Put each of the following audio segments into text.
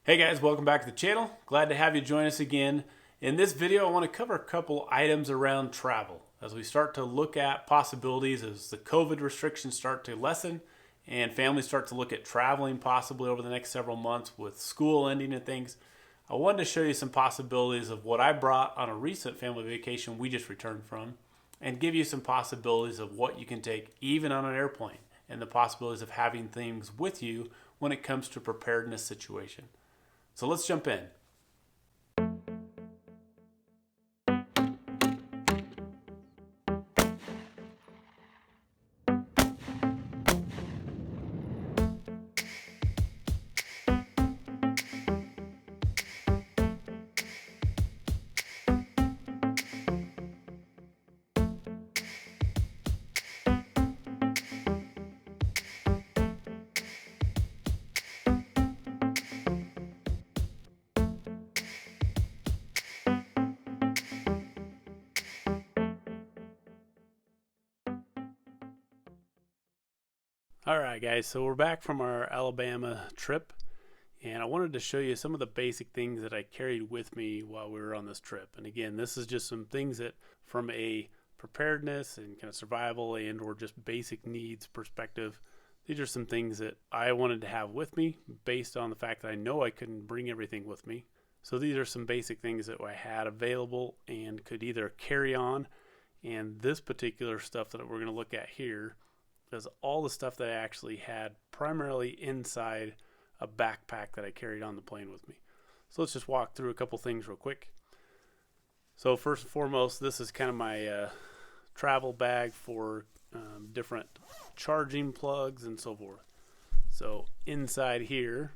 Hey guys, welcome back to the channel. Glad to have you join us again. In this video, I want to cover a couple items around travel as we start to look at possibilities as the COVID restrictions start to lessen and families start to look at traveling possibly over the next several months with school ending and things. I wanted to show you some possibilities of what I brought on a recent family vacation we just returned from and give you some possibilities of what you can take even on an airplane and the possibilities of having things with you when it comes to preparedness situation. So let's jump in. Alright guys, so we're back from our Alabama trip and I wanted to show you some of the basic things that I carried with me while we were on this trip. And again, this is just some things that from a preparedness and kind of survival and or just basic needs perspective, these are some things that I wanted to have with me based on the fact that I know I couldn't bring everything with me. So these are some basic things that I had available and could either carry on, and this particular stuff that we're going to look at here is all the stuff that I actually had primarily inside a backpack that I carried on the plane with me. So let's just walk through a couple things real quick. So first and foremost, this is kind of my travel bag for different charging plugs and so forth. So inside here,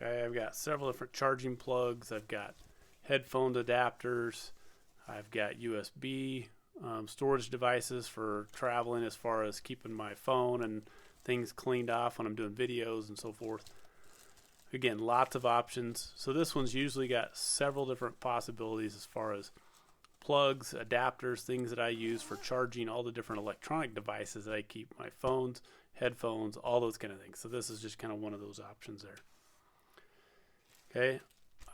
okay, I've got several different charging plugs. I've got headphone adapters. I've got USB storage devices for traveling as far as keeping my phone and things cleaned off when I'm doing videos and so forth. Again, lots of options. So this one's usually got several different possibilities as far as plugs, adapters, things that I use for charging all the different electronic devices that I keep, my phones, headphones, all those kind of things. So this is just kind of one of those options there. Okay,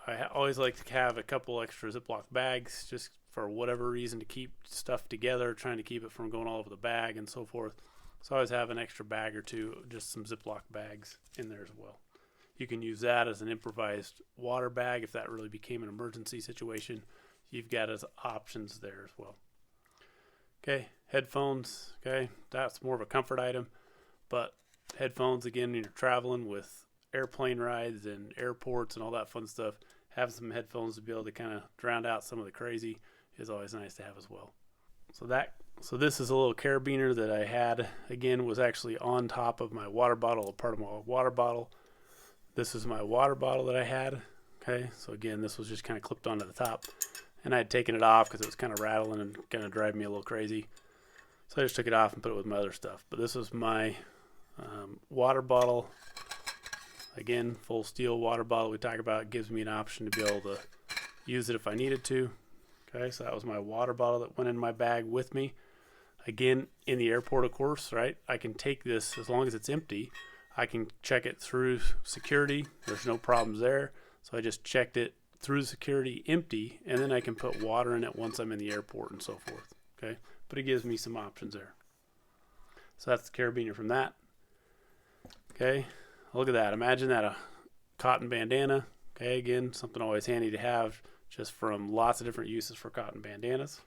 I always like to have a couple extra Ziploc bags just for whatever reason to keep stuff together, trying to keep it from going all over the bag and so forth. So I always have an extra bag or two, just some Ziploc bags in there as well. You can use that as an improvised water bag if that really became an emergency situation. You've got as options there as well. Okay, headphones, okay, that's more of a comfort item, but headphones, again, when you're traveling with airplane rides and airports and all that fun stuff, having some headphones to be able to kind of drown out some of the crazy is always nice to have as well. So this is a little carabiner that I had, again, was actually on top of my water bottle, a part of my water bottle. This is my water bottle that I had. Okay, so again, this was just kind of clipped onto the top, and I had taken it off because it was kind of rattling and kind of driving me a little crazy. So I just took it off and put it with my other stuff. But this is my water bottle. Again, full steel water bottle we talk about. It gives me an option to be able to use it if I needed to. Okay, so that was my water bottle that went in my bag with me. Again, in the airport, of course, right? I can take this as long as it's empty. I can check it through security. There's no problems there. So I just checked it through security empty, and then I can put water in it once I'm in the airport and so forth. Okay, but it gives me some options there. So that's the carabiner from that. Okay, look at that. Imagine that, a cotton bandana. Okay, again, something always handy to have just from lots of different uses for cotton bandanas.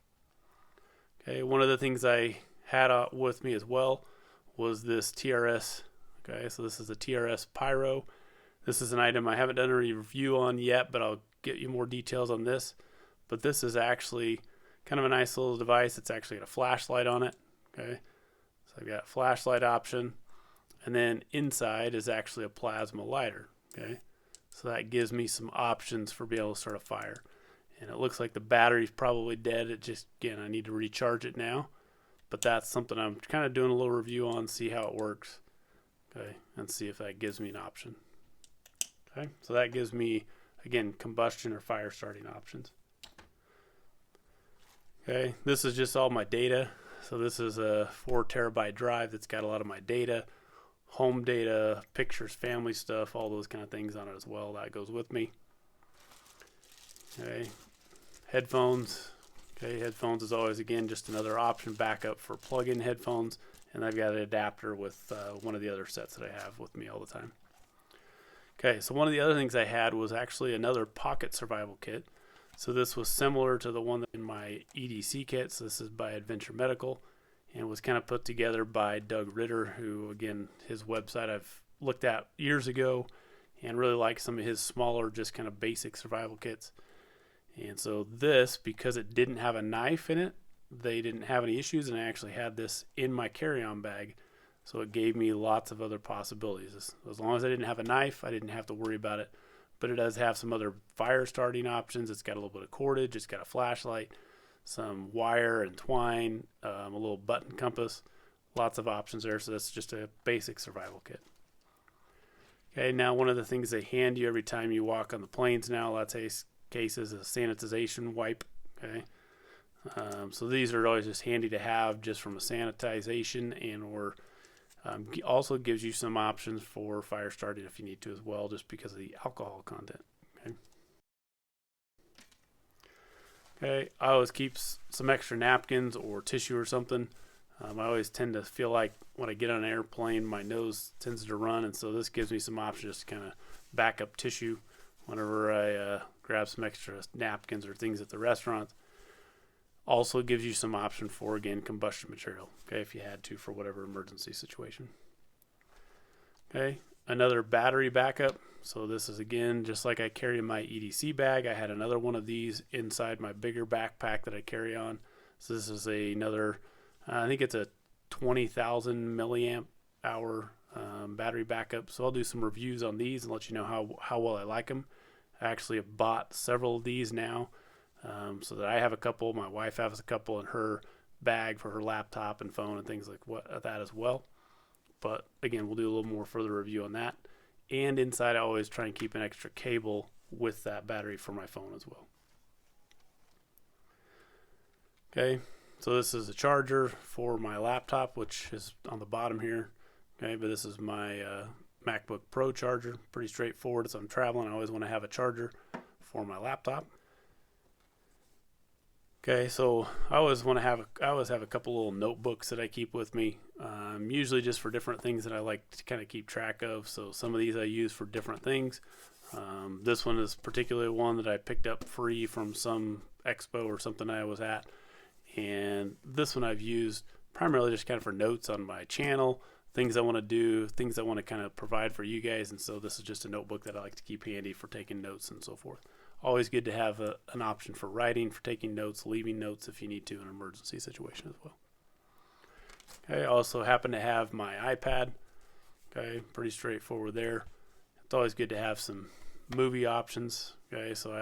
Okay, one of the things I had with me as well was this TRS. Okay, so this is the TRS Pyro. This is an item I haven't done a review on yet, but I'll get you more details on this. But this is actually kind of a nice little device. It's actually got a flashlight on it. Okay, so I've got a flashlight option, and then inside is actually a plasma lighter. Okay, so that gives me some options for being able to start a fire. And it looks like the battery's probably dead. It just, again, I need to recharge it now. But that's something I'm kind of doing a little review on, see how it works. Okay, and see if that gives me an option. Okay, so that gives me, again, combustion or fire starting options. Okay, this is just all my data. So this is a 4 terabyte drive that's got a lot of my data. home data, pictures, family stuff, all those kind of things on it as well. That goes with me. Okay, headphones. Okay, headphones is always, again, just another option backup for plug-in headphones. And I've got an adapter with one of the other sets that I have with me all the time. Okay, so one of the other things I had was actually another pocket survival kit. So this was similar to the one in my EDC kit. So this is by Adventure Medical, and was kind of put together by Doug Ritter, who, again, his website I've looked at years ago and really like some of his smaller, just kind of basic survival kits. And so this, because it didn't have a knife in it, they didn't have any issues, and I actually had this in my carry-on bag, so it gave me lots of other possibilities. As long as I didn't have a knife, I didn't have to worry about it. But it does have some other fire starting options. It's got a little bit of cordage, it's got a flashlight, some wire and twine, a little button compass, lots of options there. So that's just a basic survival kit. Okay, now one of the things they hand you every time you walk on the planes now, lots of cases, a sanitization wipe. Okay. So these are always just handy to have just from a sanitization, and or also gives you some options for fire starting if you need to as well, just because of the alcohol content. Okay. Okay, I always keep some extra napkins or tissue or something. I always tend to feel like when I get on an airplane, my nose tends to run, and so this gives me some options to kind of back up tissue whenever I grab some extra napkins or things at the restaurant. Also gives you some option for, again, combustion material, okay, if you had to for whatever emergency situation. Okay, another battery backup. So this is, again, just like I carry in my EDC bag, I had another one of these inside my bigger backpack that I carry on. So this is another, I think it's a 20,000 milliamp hour battery backup. So I'll do some reviews on these and let you know how well I like them. I actually have bought several of these now. So that I have a couple, my wife has a couple in her bag for her laptop and phone and things like that as well. But again, we'll do a little more further review on that. And inside, I always try and keep an extra cable with that battery for my phone as well. Okay, so this is a charger for my laptop, which is on the bottom here. Okay, but this is my MacBook Pro charger. Pretty straightforward. As I'm traveling, I always want to have a charger for my laptop. Okay, so I always have a couple little notebooks that I keep with me, usually just for different things that I like to kind of keep track of. So some of these I use for different things. This one is particularly one that I picked up free from some expo or something I was at. And this one I've used primarily just kind of for notes on my channel, things I want to do, things I want to kind of provide for you guys. And so this is just a notebook that I like to keep handy for taking notes and so forth. Always good to have an option for writing, for taking notes, leaving notes if you need to in an emergency situation as well. Okay, I also happen to have my iPad. Okay, pretty straightforward there. It's always good to have some movie options. Okay, so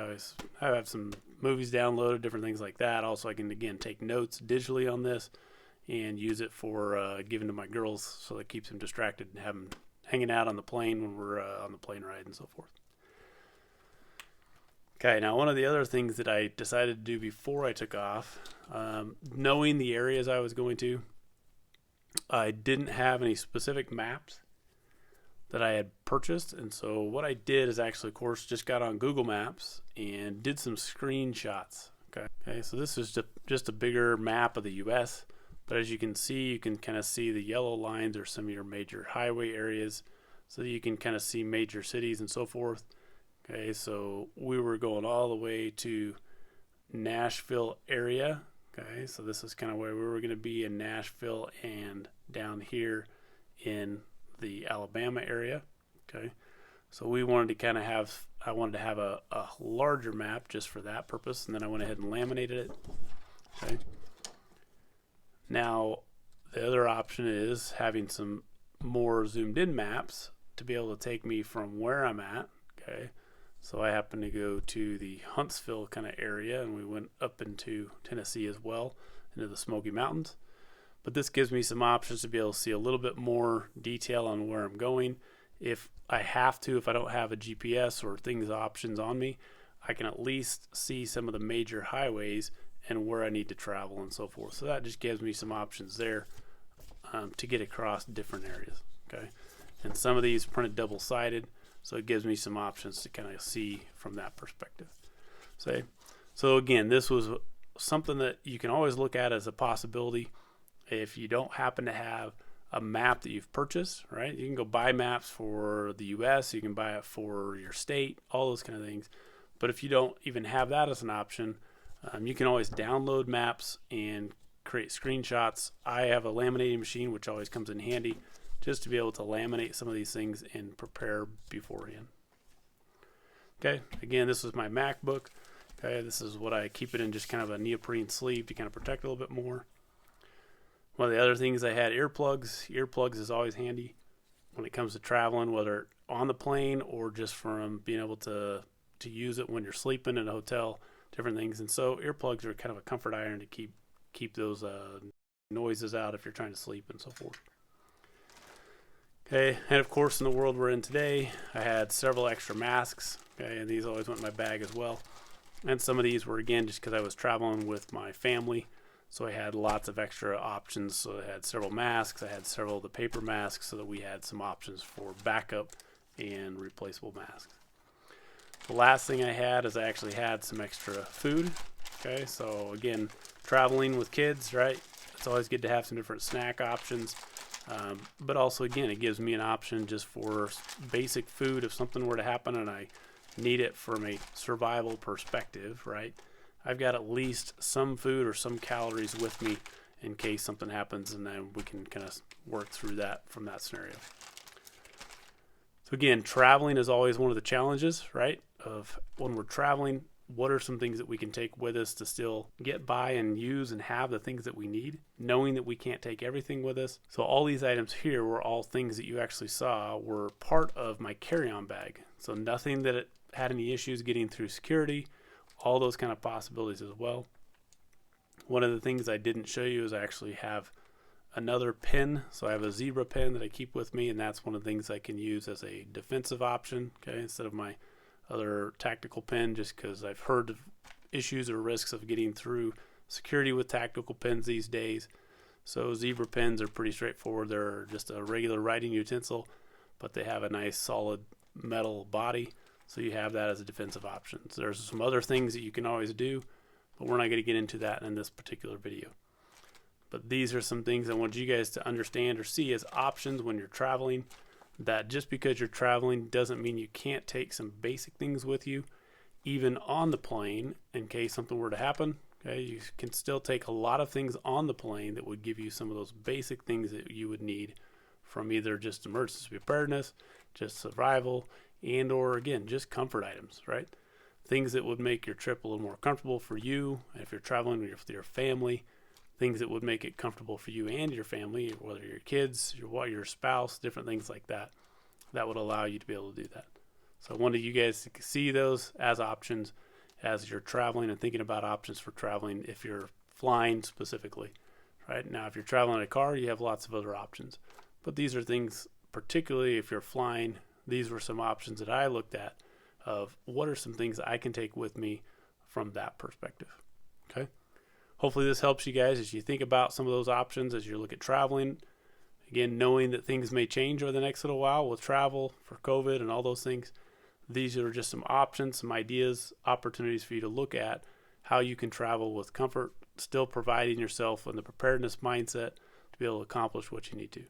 I have some movies downloaded, different things like that. Also, I can, again, take notes digitally on this and use it for giving to my girls, so that keeps them distracted and have them hanging out on the plane when we're on the plane ride and so forth. Okay, now one of the other things that I decided to do before I took off, knowing the areas I was going to, I didn't have any specific maps that I had purchased. And so what I did is actually, of course, just got on Google Maps and did some screenshots. Okay, so this is just a bigger map of the U.S., but as you can see, you can kind of see the yellow lines are some of your major highway areas, so that you can kind of see major cities and so forth. Okay, so we were going all the way to Nashville area. Okay, so this is kind of where we were going to be in Nashville and down here in the Alabama area. Okay, so we wanted to kind of I wanted to have a larger map just for that purpose, and then I went ahead and laminated it. Okay, now the other option is having some more zoomed in maps to be able to take me from where I'm at. Okay, so I happened to go to the Huntsville kind of area, and we went up into Tennessee as well, into the Smoky Mountains. But this gives me some options to be able to see a little bit more detail on where I'm going. If I have to, if I don't have a GPS or things options on me, I can at least see some of the major highways and where I need to travel and so forth. So that just gives me some options there to get across different areas. Okay, and some of these printed double-sided, so it gives me some options to kind of see from that perspective. So again, this was something that you can always look at as a possibility. If you don't happen to have a map that you've purchased, right? You can go buy maps for the US, you can buy it for your state, all those kind of things. But if you don't even have that as an option, you can always download maps and create screenshots. I have a laminating machine, which always comes in handy, just to be able to laminate some of these things and prepare beforehand. Okay, again, this is my MacBook. Okay, this is what I keep it in, just kind of a neoprene sleeve to kind of protect a little bit more. One of the other things, I had earplugs. Earplugs is always handy when it comes to traveling, whether on the plane or just from being able to use it when you're sleeping in a hotel, different things. And so earplugs are kind of a comfort iron to keep those noises out if you're trying to sleep and so forth. Okay, and of course in the world we're in today, I had several extra masks. Okay, and these always went in my bag as well. And some of these were, again, just because I was traveling with my family, so I had lots of extra options. So I had several masks, I had several of the paper masks, so that we had some options for backup and replaceable masks. The last thing I had is I actually had some extra food. Okay, so again, traveling with kids, right? It's always good to have some different snack options. But also, again, it gives me an option just for basic food if something were to happen and I need it from a survival perspective, right? I've got at least some food or some calories with me in case something happens, and then we can kind of work through that from that scenario. So again, traveling is always one of the challenges, right? Of when we're traveling, what are some things that we can take with us to still get by and use and have the things that we need, knowing that we can't take everything with us. So all these items here were all things that you actually saw were part of my carry-on bag. So nothing that it had any issues getting through security, all those kind of possibilities as well. One of the things I didn't show you is I actually have another pin. So I have a zebra pin that I keep with me, and that's one of the things I can use as a defensive option, okay, instead of my other tactical pin, just because I've heard of issues or risks of getting through security with tactical pins these days. So zebra pins are pretty straightforward. They're just a regular writing utensil, but they have a nice solid metal body, so you have that as a defensive option. So there's some other things that you can always do, but we're not going to get into that in this particular video. But these are some things I want you guys to understand or see as options when you're traveling, that just because you're traveling doesn't mean you can't take some basic things with you, even on the plane, in case something were to happen. Okay, you can still take a lot of things on the plane that would give you some of those basic things that you would need from either just emergency preparedness, just survival, and or again, just comfort items, right? Things that would make your trip a little more comfortable for you, if you're traveling with your family, things that would make it comfortable for you and your family, whether your kids, your spouse, different things like that, that would allow you to be able to do that. So I wanted you guys to see those as options as you're traveling and thinking about options for traveling if you're flying specifically. Right now, if you're traveling in a car, you have lots of other options. But these are things, particularly if you're flying, these were some options that I looked at of what are some things I can take with me from that perspective. Okay. Hopefully this helps you guys as you think about some of those options as you look at traveling. Again, knowing that things may change over the next little while with travel for COVID and all those things. These are just some options, some ideas, opportunities for you to look at how you can travel with comfort, still providing yourself in the preparedness mindset to be able to accomplish what you need to.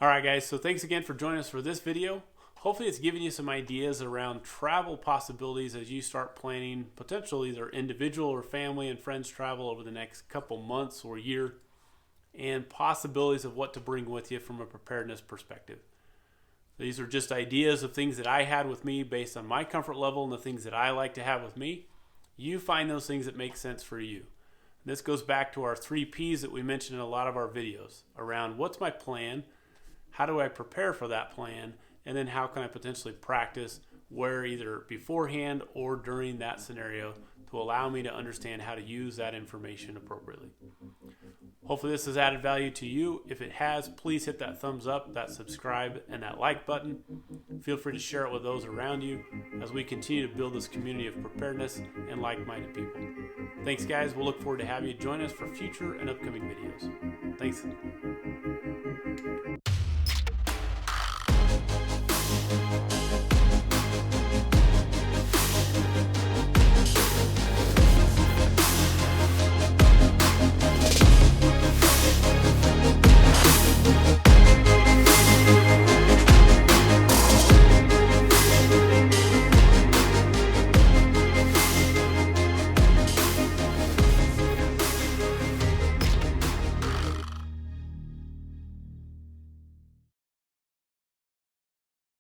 All right, guys, so thanks again for joining us for this video. Hopefully it's given you some ideas around travel possibilities as you start planning potentially either individual or family and friends travel over the next couple months or year, and possibilities of what to bring with you from a preparedness perspective. These are just ideas of things that I had with me based on my comfort level and the things that I like to have with me. You find those things that make sense for you. This goes back to our 3 Ps that we mentioned in a lot of our videos around what's my plan, how do I prepare for that plan, and then how can I potentially practice where either beforehand or during that scenario to allow me to understand how to use that information appropriately. Hopefully this has added value to you. If it has, please hit that thumbs up, that subscribe, and that like button. Feel free to share it with those around you as we continue to build this community of preparedness and like-minded people. Thanks, guys. We'll look forward to having you join us for future and upcoming videos. Thanks.